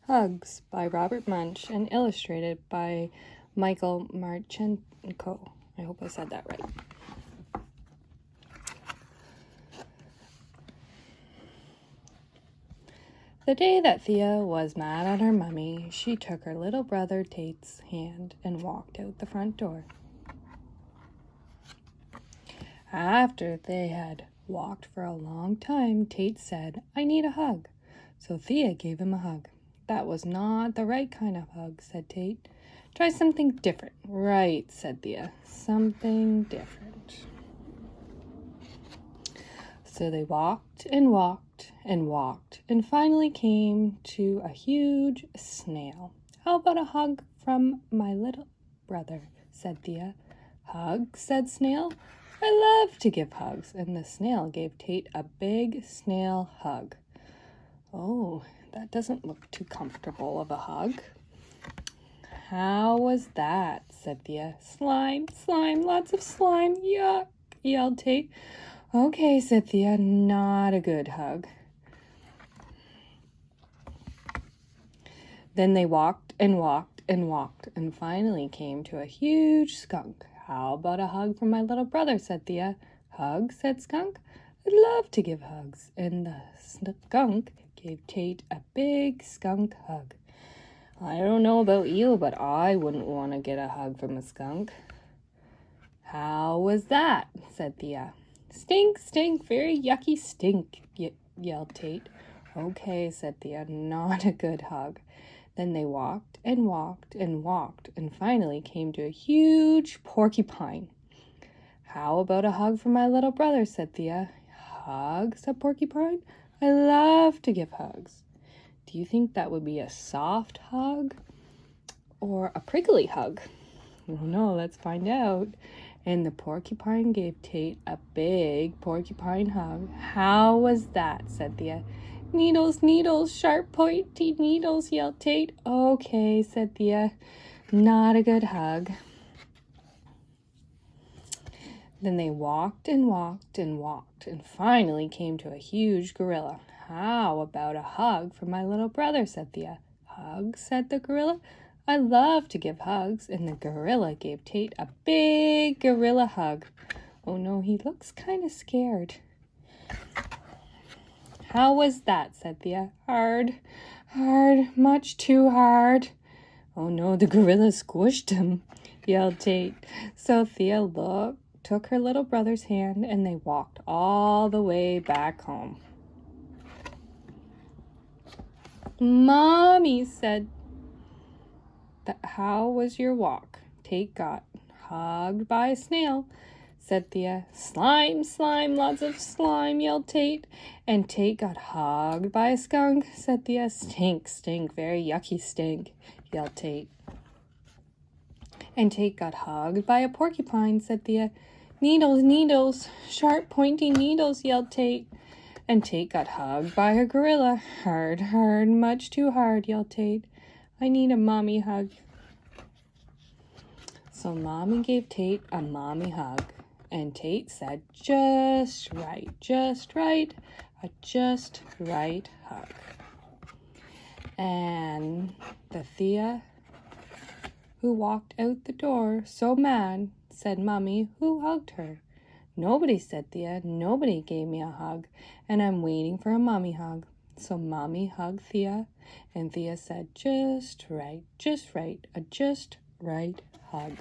Hugs by Robert Munsch and illustrated by Michael Marchenko. I hope I said that right. The day that Thea was mad at her mummy, she took her little brother Tate's hand and walked out the front door. After they had walked for a long time, Tate said, "I need a hug." So Thea gave him a hug. "That was not the right kind of hug," said Tate. "Try something different." "Right," said Thea. "Something different." So they walked and walked and walked and finally came to a huge snail. "How about a hug from my little brother?" said Thea. "Hug?" said Snail. "I love to give hugs." And the snail gave Tate a big snail hug. "Oh, that doesn't look too comfortable of a hug." "How was that?" said Thea. "Slime, slime, lots of slime. Yuck," yelled Tate. "Okay," said Thea, "not a good hug." Then they walked and walked and walked and finally came to a huge skunk. "How about a hug from my little brother?" said Thea. "Hug?" said Skunk. "I'd love to give hugs." And the skunk gave Tate a big skunk hug. "I don't know about you, but I wouldn't want to get a hug from a skunk." "How was that?" said Thea. "Stink, stink, very yucky stink," yelled Tate. "Okay," said Thea, "not a good hug." Then they walked and walked and walked and finally came to a huge porcupine. "How about a hug from my little brother?" said Thea. "Hug?" said Porcupine. "I love to give hugs." "Do you think that would be a soft hug or a prickly hug?" "I don't know, let's find out." And the porcupine gave Tate a big porcupine hug. "How was that?" said Thea. "Needles, needles, sharp pointy needles," yelled Tate. "Okay," said Thea, "not a good hug." Then they walked and walked and walked and finally came to a huge gorilla. "How about a hug for my little brother?" said Thea. "Hug?" said the gorilla. "I love to give hugs." And the gorilla gave Tate a big gorilla hug. Oh no, he looks kind of scared. "How was that?" said Thea. "Hard, hard, much too hard." "Oh no, the gorilla squished him," yelled Tate. So Thea took her little brother's hand and they walked all the way back home. "Mommy," said, "How was your walk?" Tate got hugged by a snail, said Thea. "Slime, slime, lots of slime," yelled Tate. And Tate got hugged by a skunk, said Thea. "Stink, stink, very yucky stink," yelled Tate. And Tate got hugged by a porcupine, said Thea. "Needles, needles, sharp pointy needles," yelled Tate. And Tate got hugged by a gorilla. "Hard, hard, much too hard," yelled Tate. "I need a mommy hug." So Mommy gave Tate a mommy hug. And Tate said, "Just right, a just right hug." And the Thea who walked out the door so mad said, "Mommy, who hugged her?" "Nobody," said Thea. "Nobody gave me a hug, and I'm waiting for a mommy hug." So Mommy hugged Thea, and Thea said, just right, a just right hug."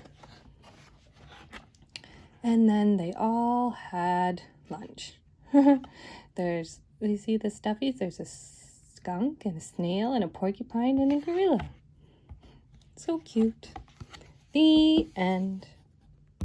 And then they all had lunch. You see the stuffies? There's a skunk and a snail and a porcupine and a gorilla. So cute. The end.